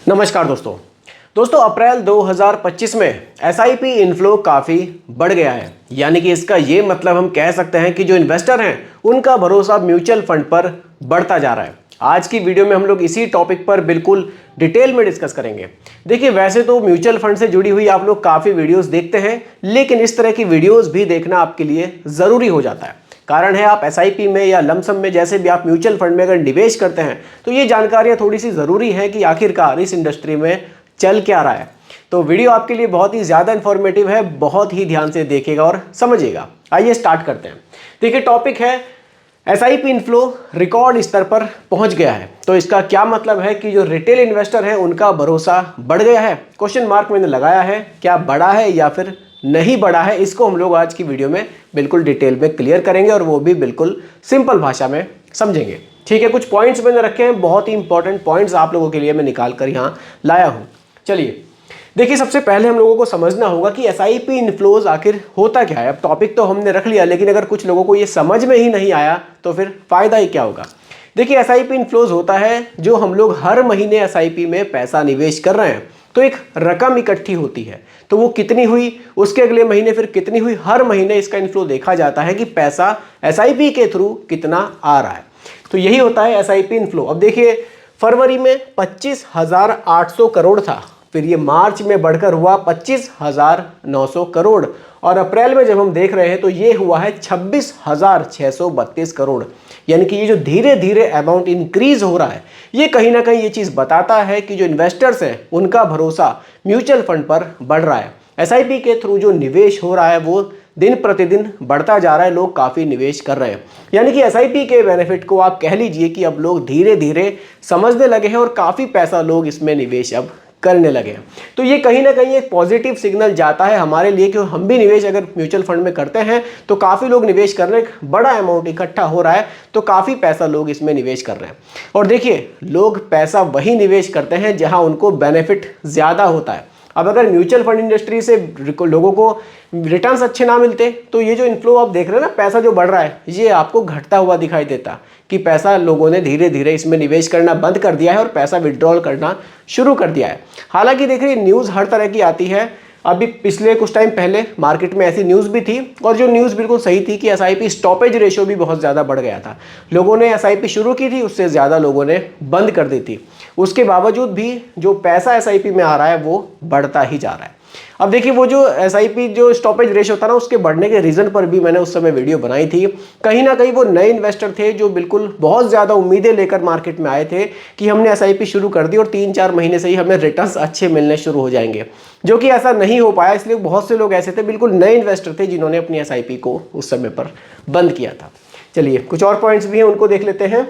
नमस्कार दोस्तों अप्रैल 2025 में एसआईपी इनफ्लो काफ़ी बढ़ गया है। यानी कि इसका ये मतलब हम कह सकते हैं कि जो इन्वेस्टर हैं उनका भरोसा म्यूचुअल फंड पर बढ़ता जा रहा है। आज की वीडियो में हम लोग इसी टॉपिक पर बिल्कुल डिटेल में डिस्कस करेंगे। देखिए, वैसे तो म्यूचुअल फंड से जुड़ी हुई आप लोग काफ़ी वीडियोज़ देखते हैं, लेकिन इस तरह की वीडियोज़ भी देखना आपके लिए ज़रूरी हो जाता है। कारण है, आप एसआईपी में या लमसम में जैसे भी आप म्यूचुअल फंड में अगर निवेश करते हैं तो ये जानकारियां थोड़ी सी ज़रूरी है कि आखिरकार इस इंडस्ट्री में चल क्या रहा है। तो वीडियो आपके लिए बहुत ही ज़्यादा इन्फॉर्मेटिव है, बहुत ही ध्यान से देखिएगा और समझिएगा। आइए स्टार्ट करते हैं। देखिए, टॉपिक है एसआईपी इनफ्लो रिकॉर्ड स्तर पर पहुंच गया है। तो इसका क्या मतलब है कि जो रिटेल इन्वेस्टर है उनका भरोसा बढ़ गया है। क्वेश्चन मार्क मैंने लगाया है, क्या बढ़ा है या फिर नहीं बढ़ा है, इसको हम लोग आज की वीडियो में बिल्कुल डिटेल में क्लियर करेंगे और वो भी बिल्कुल सिंपल भाषा में समझेंगे। ठीक है, कुछ पॉइंट्स मैंने रखे हैं, बहुत ही इंपॉर्टेंट पॉइंट्स आप लोगों के लिए मैं निकाल कर यहाँ लाया हूँ। चलिए देखिए, सबसे पहले हम लोगों को समझना होगा कि एसआईपी इनफ्लोज आखिर होता क्या है। अब टॉपिक तो हमने रख लिया, लेकिन अगर कुछ लोगों को ये समझ में ही नहीं आया तो फिर फायदा ही क्या होगा। देखिए, एसआईपी इनफ्लोज होता है जो हम लोग हर महीने एसआईपी में पैसा निवेश कर रहे हैं तो एक रकम इकट्ठी होती है। तो वो कितनी हुई, उसके अगले महीने फिर कितनी हुई, हर महीने इसका इनफ्लो देखा जाता है कि पैसा एसआईपी के थ्रू कितना आ रहा है। तो यही होता है एसआईपी इनफ्लो। अब देखिए, फरवरी में 25,800 करोड़ था, फिर ये मार्च में बढ़कर हुआ 25,900 करोड़ और अप्रैल में जब हम देख रहे हैं तो ये हुआ है 26,632 करोड़। यानी कि ये जो धीरे धीरे अमाउंट इंक्रीज हो रहा है, ये कहीं ना कहीं ये चीज़ बताता है कि जो इन्वेस्टर्स हैं उनका भरोसा म्यूचुअल फंड पर बढ़ रहा है। एसआईपी के थ्रू जो निवेश हो रहा है वो दिन प्रतिदिन बढ़ता जा रहा है, लोग काफ़ी निवेश कर रहे हैं। यानी कि एसआईपी के बेनिफिट को आप कह लीजिए कि अब लोग धीरे धीरे समझने लगे हैं और काफ़ी पैसा लोग इसमें निवेश अब करने लगे हैं। तो ये कहीं ना कहीं एक पॉजिटिव सिग्नल जाता है हमारे लिए कि हम भी निवेश अगर म्यूचुअल फंड में करते हैं तो काफ़ी लोग निवेश कर रहे हैं, बड़ा अमाउंट इकट्ठा हो रहा है तो काफ़ी पैसा लोग इसमें निवेश कर रहे हैं। और देखिए, लोग पैसा वही निवेश करते हैं जहां उनको बेनिफिट ज़्यादा होता है। अब अगर म्यूचुअल फंड इंडस्ट्री से लोगों को रिटर्न्स अच्छे ना मिलते तो ये जो इनफ्लो आप देख रहे हैं ना, पैसा जो बढ़ रहा है, ये आपको घटता हुआ दिखाई देता कि पैसा लोगों ने धीरे धीरे इसमें निवेश करना बंद कर दिया है और पैसा विड्रॉल करना शुरू कर दिया है। हालांकि देखिए, न्यूज़ हर तरह की आती है। अभी पिछले कुछ टाइम पहले मार्केट में ऐसी न्यूज़ भी थी और जो न्यूज़ बिल्कुल सही थी कि एसआईपी स्टॉपेज रेशियो भी बहुत ज़्यादा बढ़ गया था। लोगों ने एसआईपी शुरू की थी, उससे ज़्यादा लोगों ने बंद कर दी थी। उसके बावजूद भी जो पैसा एसआईपी में आ रहा है वो बढ़ता ही जा रहा है। अब देखिए, वो जो एसआईपी जो स्टॉपेज रेशियो था ना, उसके बढ़ने के रीज़न पर भी मैंने उस समय वीडियो बनाई थी। कहीं ना कहीं वो नए इन्वेस्टर थे जो बिल्कुल बहुत ज़्यादा उम्मीदें लेकर मार्केट में आए थे कि हमने एसआईपी शुरू कर दी और 3-4 महीने से ही हमें रिटर्न्स अच्छे मिलने शुरू हो जाएंगे, जो कि ऐसा नहीं हो पाया। इसलिए बहुत से लोग ऐसे थे, बिल्कुल नए इन्वेस्टर थे, जिन्होंने अपनी एसआईपी को उस समय पर बंद किया था। चलिए, कुछ और पॉइंट्स भी हैं, उनको देख लेते हैं।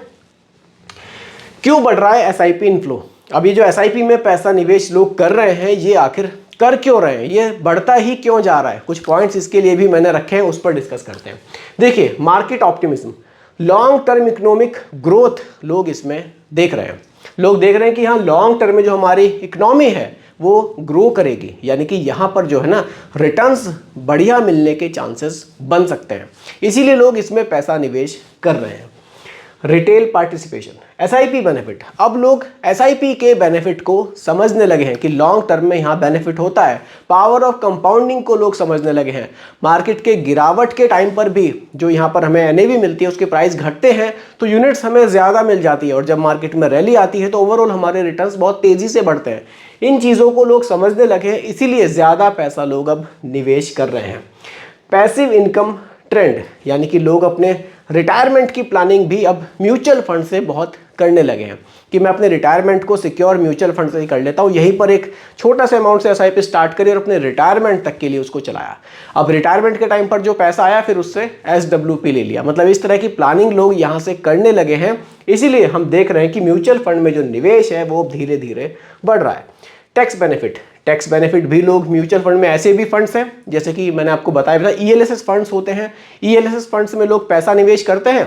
क्यों बढ़ रहा है एसआईपी इनफ्लो? अब ये जो एसआईपी में पैसा निवेश लोग कर रहे हैं, ये आखिर कर क्यों रहे हैं, ये बढ़ता ही क्यों जा रहा है? कुछ पॉइंट्स इसके लिए भी मैंने रखे हैं, उस पर डिस्कस करते हैं। देखिए, market optimism, long term economic growth लोग इसमें देख रहे हैं। लोग देख रहे हैं कि हाँ, लॉन्ग टर्म में जो हमारी इकोनॉमी है वो ग्रो करेगी, यानी कि यहाँ पर जो है ना, रिटर्न्स बढ़िया मिलने के चांसेस बन सकते हैं। इसीलिए लोग इसमें पैसा निवेश कर रहे हैं। रिटेल पार्टिसिपेशन, एसआईपी बेनिफिट, अब लोग एसआईपी के बेनिफिट को समझने लगे हैं कि लॉन्ग टर्म में यहाँ बेनिफिट होता है। पावर ऑफ कंपाउंडिंग को लोग समझने लगे हैं। मार्केट के गिरावट के टाइम पर भी जो यहाँ पर हमें एनएवी मिलती है, उसके प्राइस घटते हैं तो यूनिट्स हमें ज़्यादा मिल जाती है, और जब मार्केट में रैली आती है तो ओवरऑल हमारे रिटर्न्स बहुत तेज़ी से बढ़ते हैं। इन चीज़ों को लोग समझने लगे हैं, इसीलिए ज़्यादा पैसा लोग अब निवेश कर रहे हैं। पैसिव इनकम ट्रेंड, यानी कि लोग अपने रिटायरमेंट की प्लानिंग भी अब म्यूचुअल फंड से बहुत करने लगे हैं कि मैं अपने रिटायरमेंट को सिक्योर म्यूचुअल फंड से ही कर लेता हूँ। यहीं पर एक छोटा सा अमाउंट से एसआईपी स्टार्ट करी और अपने रिटायरमेंट तक के लिए उसको चलाया। अब रिटायरमेंट के टाइम पर जो पैसा आया फिर उससे एसडब्ल्यूपी ले लिया। मतलब इस तरह की प्लानिंग लोग यहाँ से करने लगे हैं। इसीलिए हम देख रहे हैं कि म्यूचुअल फंड में जो निवेश है वो धीरे धीरे बढ़ रहा है। टैक्स बेनिफिट, टैक्स बेनिफिट भी लोग म्यूचुअल फंड में, ऐसे भी फंड्स हैं जैसे कि मैंने आपको बताया था, ईएलएसएस फंड्स होते हैं। ईएलएसएस फंड्स में लोग पैसा निवेश करते हैं,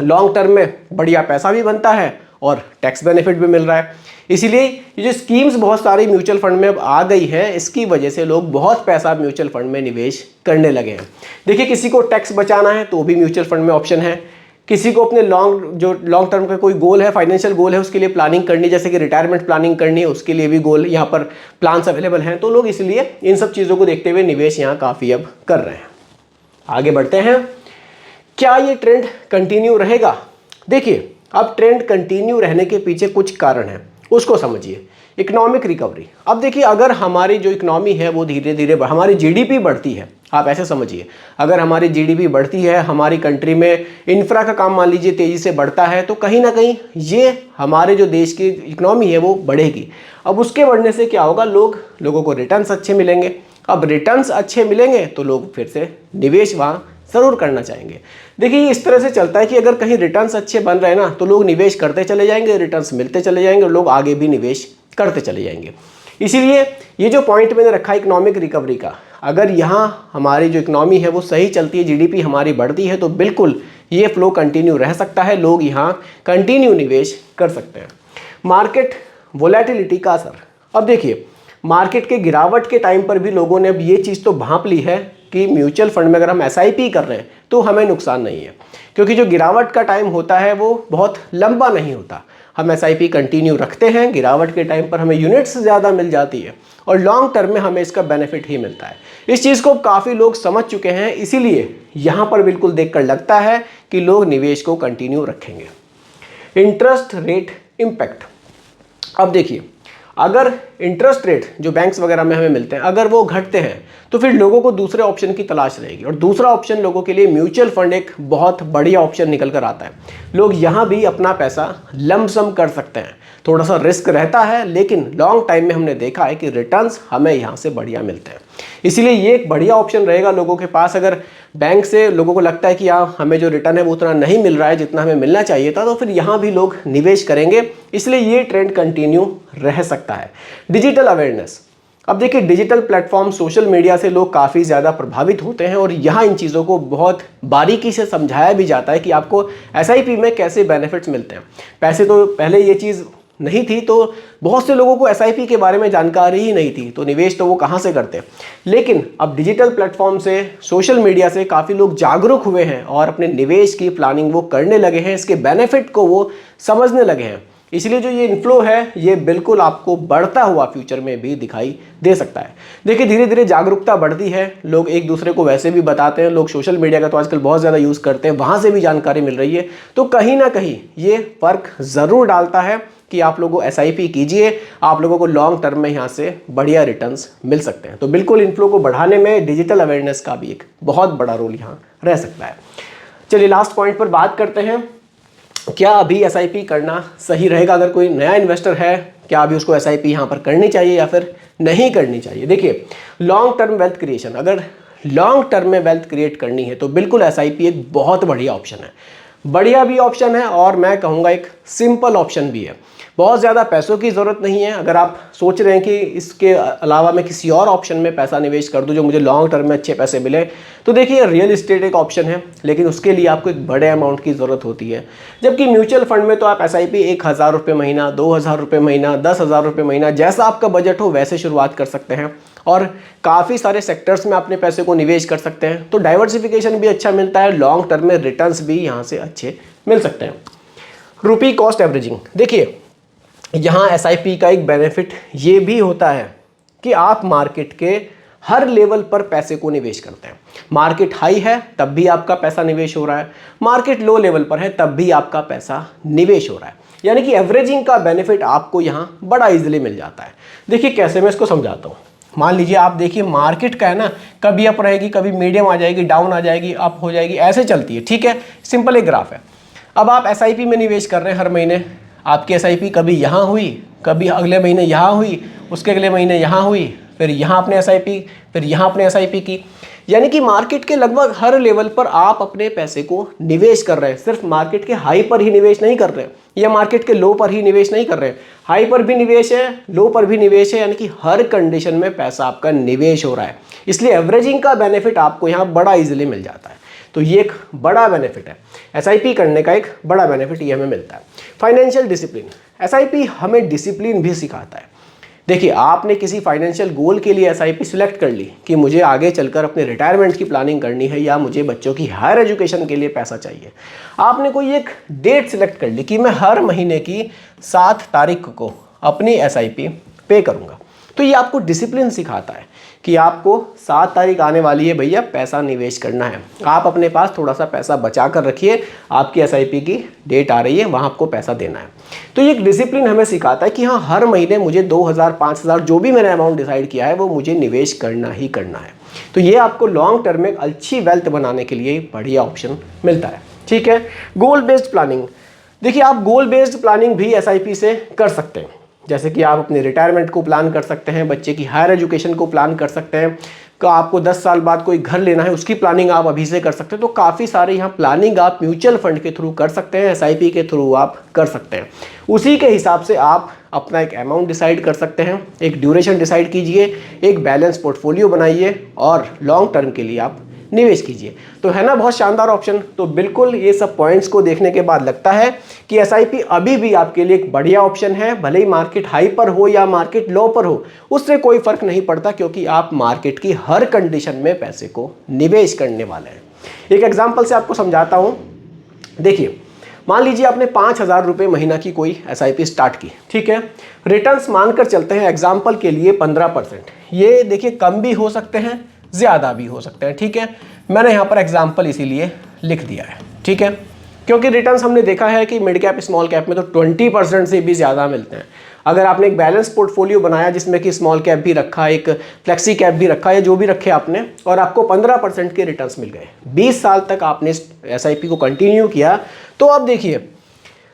लॉन्ग टर्म में बढ़िया पैसा भी बनता है और टैक्स बेनिफिट भी मिल रहा है। इसीलिए ये जो स्कीम्स बहुत सारी म्यूचुअल फंड में अब आ गई है, इसकी वजह से लोग बहुत पैसा म्यूचुअल फंड में निवेश करने लगे हैं। देखिए, किसी को टैक्स बचाना है तो भी म्यूचुअल फंड में ऑप्शन है, किसी को अपने लॉन्ग टर्म का कोई गोल है, फाइनेंशियल गोल है, उसके लिए प्लानिंग करनी, जैसे कि रिटायरमेंट प्लानिंग करनी है, उसके लिए भी गोल यहाँ पर प्लान्स अवेलेबल हैं। तो लोग इसलिए इन सब चीज़ों को देखते हुए निवेश यहाँ काफ़ी अब कर रहे हैं। आगे बढ़ते हैं, क्या ये ट्रेंड कंटिन्यू रहेगा? देखिए, अब ट्रेंड कंटिन्यू रहने के पीछे कुछ कारण है, उसको समझिए। इकोनॉमिक रिकवरी, अब देखिए अगर हमारी जो इकोनॉमी है वो धीरे धीरे हमारी जीडीपी बढ़ती है, आप ऐसे समझिए, अगर हमारी जीडीपी बढ़ती है, हमारी कंट्री में इंफ्रा का काम मान लीजिए तेज़ी से बढ़ता है, तो कहीं ना कहीं ये हमारे जो देश की इकोनॉमी है वो बढ़ेगी। अब उसके बढ़ने से क्या होगा, लोगों को रिटर्न्स अच्छे मिलेंगे। अब रिटर्न्स अच्छे मिलेंगे तो लोग फिर से निवेश वहाँ ज़रूर करना चाहेंगे। देखिए इस तरह से चलता है कि अगर कहीं रिटर्न्स अच्छे बन रहे हैं ना, तो लोग निवेश करते चले जाएंगे, रिटर्न्स मिलते चले जाएंगे और लोग आगे भी निवेश करते चले जाएंगे। इसीलिए ये जो पॉइंट मैंने रखा इकोनॉमिक रिकवरी का, अगर यहाँ हमारी जो इकोनॉमी है वो सही चलती है, जीडीपी हमारी बढ़ती है, तो बिल्कुल ये फ्लो कंटिन्यू रह सकता है, लोग यहाँ कंटिन्यू निवेश कर सकते हैं। मार्केट वोलेटिलिटी का असर, अब देखिए मार्केट के गिरावट के टाइम पर भी लोगों ने अब ये चीज़ तो भांप ली है कि म्यूचुअल फंड में अगर हम एसआईपी कर रहे हैं तो हमें नुकसान नहीं है, क्योंकि जो गिरावट का टाइम होता है वो बहुत लंबा नहीं होता। हम एसआईपी कंटिन्यू रखते हैं, गिरावट के टाइम पर हमें यूनिट्स ज़्यादा मिल जाती है और लॉन्ग टर्म में हमें इसका बेनिफिट ही मिलता है। इस चीज़ को काफ़ी लोग समझ चुके हैं, इसीलिए यहाँ पर बिल्कुल देखकर लगता है कि लोग निवेश को कंटिन्यू रखेंगे। इंटरेस्ट रेट इम्पैक्ट, अब देखिए अगर इंटरेस्ट रेट जो बैंक्स वगैरह में हमें मिलते हैं अगर वो घटते हैं तो फिर लोगों को दूसरे ऑप्शन की तलाश रहेगी, और दूसरा ऑप्शन लोगों के लिए म्यूचुअल फंड एक बहुत बढ़िया ऑप्शन निकल कर आता है। लोग यहाँ भी अपना पैसा लमसम कर सकते हैं, थोड़ा सा रिस्क रहता है, लेकिन लॉन्ग टाइम में हमने देखा है कि रिटर्न्स हमें यहाँ से बढ़िया मिलते हैं। इसीलिए ये एक बढ़िया ऑप्शन रहेगा लोगों के पास। अगर बैंक से लोगों को लगता है कि यहाँ हमें जो रिटर्न है वो उतना नहीं मिल रहा है जितना हमें मिलना चाहिए था, तो फिर यहाँ भी लोग निवेश करेंगे, इसलिए ये ट्रेंड कंटिन्यू रह सकता है। डिजिटल अवेयरनेस, अब देखिए डिजिटल प्लेटफॉर्म, सोशल मीडिया से लोग काफ़ी ज़्यादा प्रभावित होते हैं और यहाँ इन चीज़ों को बहुत बारीकी से समझाया भी जाता है कि आपको एसआईपी में कैसे बेनिफिट्स मिलते हैं। पैसे तो पहले ये चीज़ नहीं थी, तो बहुत से लोगों को एसआईपी के बारे में जानकारी ही नहीं थी, तो निवेश तो वो कहाँ से करते। लेकिन अब डिजिटल प्लेटफॉर्म से, सोशल मीडिया से काफ़ी लोग जागरूक हुए हैं और अपने निवेश की प्लानिंग वो करने लगे हैं, इसके बेनिफिट को वो समझने लगे हैं। इसलिए जो ये इन्फ्लो है ये बिल्कुल आपको बढ़ता हुआ फ्यूचर में भी दिखाई दे सकता है। देखिए धीरे धीरे जागरूकता बढ़ती है, लोग एक दूसरे को वैसे भी बताते हैं, लोग सोशल मीडिया का तो आजकल बहुत ज़्यादा यूज़ करते हैं, वहाँ से भी जानकारी मिल रही है, तो कहीं ना कहीं ये फ़र्क ज़रूर डालता है कि आप लोगों को एसआईपी कीजिए, आप लोगों को लॉन्ग टर्म में यहाँ से बढ़िया रिटर्न्स मिल सकते हैं। तो बिल्कुल इन्फ्लो को बढ़ाने में डिजिटल अवेयरनेस का भी एक बहुत बड़ा रोल यहाँ रह सकता है। चलिए लास्ट पॉइंट पर बात करते हैं, क्या अभी एसआईपी करना सही रहेगा? अगर कोई नया इन्वेस्टर है, क्या अभी उसको एसआईपी यहाँ पर करनी चाहिए या फिर नहीं करनी चाहिए? देखिए लॉन्ग टर्म वेल्थ क्रिएशन, अगर लॉन्ग टर्म में वेल्थ क्रिएट करनी है तो बिल्कुल एसआईपी एक बहुत बढ़िया ऑप्शन है, बढ़िया भी ऑप्शन है और मैं कहूँगा एक सिंपल ऑप्शन भी है। बहुत ज़्यादा पैसों की ज़रूरत नहीं है। अगर आप सोच रहे हैं कि इसके अलावा मैं किसी और ऑप्शन में पैसा निवेश कर दूं जो मुझे लॉन्ग टर्म में अच्छे पैसे मिले, तो देखिए रियल इस्टेट एक ऑप्शन है, लेकिन उसके लिए आपको एक बड़े अमाउंट की ज़रूरत होती है। जबकि म्यूचुअल फंड में तो आप एसआईपी 1,000 रुपये महीना, 2,000 रुपये महीना, 10,000 रुपये महीना, जैसा आपका बजट हो वैसे शुरुआत कर सकते हैं और काफ़ी सारे सेक्टर्स में अपने पैसे को निवेश कर सकते हैं। तो डाइवर्सिफिकेशन भी अच्छा मिलता है, लॉन्ग टर्म में रिटर्न्स भी यहाँ से अच्छे मिल सकते हैं। रुपी कॉस्ट एवरेजिंग, देखिए यहाँ एसआईपी का एक बेनिफिट ये भी होता है कि आप मार्केट के हर लेवल पर पैसे को निवेश करते हैं। मार्केट हाई है तब भी आपका पैसा निवेश हो रहा है, मार्केट लो लेवल पर है तब भी आपका पैसा निवेश हो रहा है, यानी कि एवरेजिंग का बेनिफिट आपको यहाँ बड़ा इजीली मिल जाता है। देखिए कैसे, मैं इसको समझाता हूँ। मान लीजिए आप देखिए मार्केट का है ना, कभी अप रहेगी, कभी मीडियम आ जाएगी, डाउन आ जाएगी, अप हो जाएगी, ऐसे चलती है, ठीक है, सिंपल एक ग्राफ है। अब आप एसआईपी में निवेश कर रहे हैं हर महीने, आपकी एसआईपी कभी यहाँ हुई, कभी अगले महीने यहाँ हुई, उसके अगले महीने यहाँ हुई, फिर यहाँ अपने एसआईपी, फिर यहाँ अपने एसआईपी की, यानी कि मार्केट के लगभग हर लेवल पर आप अपने पैसे को निवेश कर रहे हैं। सिर्फ मार्केट के हाई पर ही निवेश नहीं कर रहे या मार्केट के लो पर ही निवेश नहीं कर रहे, हाई पर भी निवेश है, लो पर भी निवेश है, यानी कि हर कंडीशन में पैसा आपका निवेश हो रहा है। इसलिए एवरेजिंग का बेनिफिट आपको यहाँ बड़ा इजीली मिल जाता है। तो ये एक बड़ा बेनिफिट है, एसआईपी करने का एक बड़ा बेनिफिट ये हमें मिलता है। फाइनेंशियल डिसिप्लिन, एसआईपी हमें डिसिप्लिन भी सिखाता है। देखिए, आपने किसी फाइनेंशियल गोल के लिए एसआईपी सिलेक्ट कर ली कि मुझे आगे चलकर अपने रिटायरमेंट की प्लानिंग करनी है या मुझे बच्चों की हायर एजुकेशन के लिए पैसा चाहिए। आपने कोई एक डेट सिलेक्ट कर ली कि मैं हर महीने की 7 तारीख को अपनी एसआईपी पे करूँगा। तो ये आपको डिसिप्लिन सिखाता है कि आपको 7 तारीख आने वाली है भैया, पैसा निवेश करना है। आप अपने पास थोड़ा सा पैसा बचा कर रखिए, आपकी एसआईपी की डेट आ रही है, वहाँ आपको पैसा देना है। तो ये एक डिसिप्लिन हमें सिखाता है कि हाँ, हर महीने मुझे 2000 5000 जो भी मैंने अमाउंट डिसाइड किया है वो मुझे निवेश करना ही करना है। तो ये आपको लॉन्ग टर्म में अच्छी वेल्थ बनाने के लिए बढ़िया ऑप्शन मिलता है। ठीक है, गोल बेस्ड प्लानिंग। देखिए, आप गोल बेस्ड प्लानिंग भी एसआईपी से कर सकते हैं। जैसे कि आप अपने रिटायरमेंट को प्लान कर सकते हैं, बच्चे की हायर एजुकेशन को प्लान कर सकते हैं, कि आपको 10 साल बाद कोई घर लेना है उसकी प्लानिंग आप अभी से कर सकते हैं। तो काफ़ी सारे यहाँ प्लानिंग आप म्यूचुअल फंड के थ्रू कर सकते हैं, एसआईपी के थ्रू आप कर सकते हैं। उसी के हिसाब से आप अपना एक अमाउंट डिसाइड कर सकते हैं, एक ड्यूरेशन डिसाइड कीजिए, एक बैलेंस पोर्टफोलियो बनाइए और लॉन्ग टर्म के लिए आप निवेश कीजिए। तो है ना बहुत शानदार ऑप्शन। तो बिल्कुल ये सब पॉइंट्स को देखने के बाद लगता है कि एसआईपी अभी भी आपके लिए एक बढ़िया ऑप्शन है। भले ही मार्केट हाई पर हो या मार्केट लो पर हो, उससे कोई फर्क नहीं पड़ता, क्योंकि आप मार्केट की हर कंडीशन में पैसे को निवेश करने वाले हैं। एक एग्जाम्पल से आपको समझाता हूँ। देखिए, मान लीजिए आपने 5000 रुपये महीना की कोई एसआईपी स्टार्ट की। ठीक है, रिटर्न्स मानकर चलते हैं एग्जाम्पल के लिए 15%। ये देखिए, कम भी हो सकते हैं, ज़्यादा भी हो सकते हैं। ठीक है, मैंने यहाँ पर एग्जाम्पल इसीलिए लिख दिया है। ठीक है, क्योंकि रिटर्न्स हमने देखा है कि मिड कैप स्मॉल कैप में तो 20% से भी ज़्यादा मिलते हैं। अगर आपने एक बैलेंस पोर्टफोलियो बनाया जिसमें कि स्मॉल कैप भी रखा, एक फ्लेक्सी कैप भी रखा, या जो भी रखे आपने, और आपको 15% के रिटर्न्स मिल गए, 20 साल तक आपने एसआईपी को कंटिन्यू किया, तो अब देखिए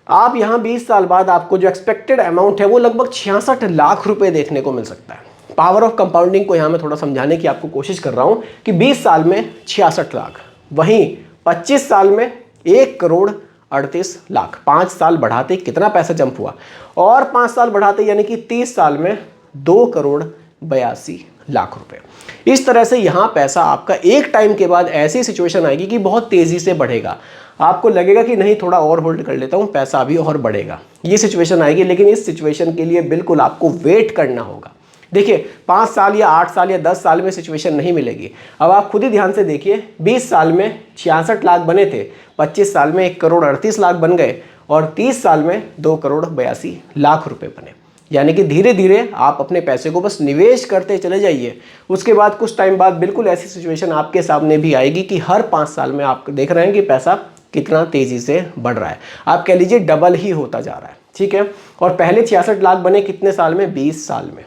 आप यहाँ 20 साल बाद आपको जो एक्सपेक्टेड अमाउंट है वो लगभग 66 लाख रुपए देखने को मिल सकता है। पावर ऑफ कंपाउंडिंग को यहाँ मैं थोड़ा समझाने की आपको कोशिश कर रहा हूँ कि 20 साल में 66 लाख, वहीं 25 साल में 1 करोड़ 38 लाख। 5 साल बढ़ाते कितना पैसा जंप हुआ, और 5 साल बढ़ाते यानी कि 30 साल में 2 करोड़ 82 लाख रुपए। इस तरह से यहाँ पैसा आपका एक टाइम के बाद ऐसी सिचुएशन आएगी कि बहुत तेज़ी से बढ़ेगा। आपको लगेगा कि नहीं, थोड़ा और होल्ड कर लेता हूँ, पैसा अभी और बढ़ेगा, ये सिचुएशन आएगी। लेकिन इस सिचुएशन के लिए बिल्कुल आपको वेट करना होगा। देखिए, 5 साल या 8 साल या 10 साल में सिचुएशन नहीं मिलेगी। अब आप खुद ही ध्यान से देखिए, 20 साल में 66 लाख बने थे, 25 साल में 1 करोड़ 38 लाख बन गए, और 30 साल में 2 करोड़ 82 लाख रुपए बने। यानी कि धीरे धीरे आप अपने पैसे को बस निवेश करते चले जाइए। उसके बाद कुछ टाइम बाद बिल्कुल ऐसी सिचुएशन आपके सामने भी आएगी कि हर 5 साल में आप देख रहे हैं कि पैसा कितना तेज़ी से बढ़ रहा है। आप कह लीजिए डबल ही होता जा रहा है। ठीक है, और पहले 66 लाख बने कितने साल में, 20 साल में।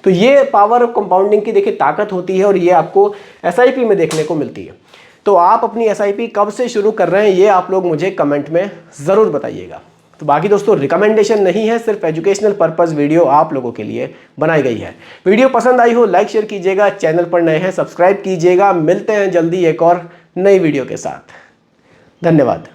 तो ये पावर ऑफ कंपाउंडिंग की देखिए ताकत होती है, और ये आपको एसआईपी में देखने को मिलती है। तो आप अपनी एसआईपी कब से शुरू कर रहे हैं, ये आप लोग मुझे कमेंट में ज़रूर बताइएगा। तो बाकी दोस्तों, रिकमेंडेशन नहीं है, सिर्फ एजुकेशनल पर्पस वीडियो आप लोगों के लिए बनाई गई है। वीडियो पसंद आई हो लाइक शेयर कीजिएगा, चैनल पर नए हैं सब्सक्राइब कीजिएगा। मिलते हैं जल्दी एक और नई वीडियो के साथ। धन्यवाद।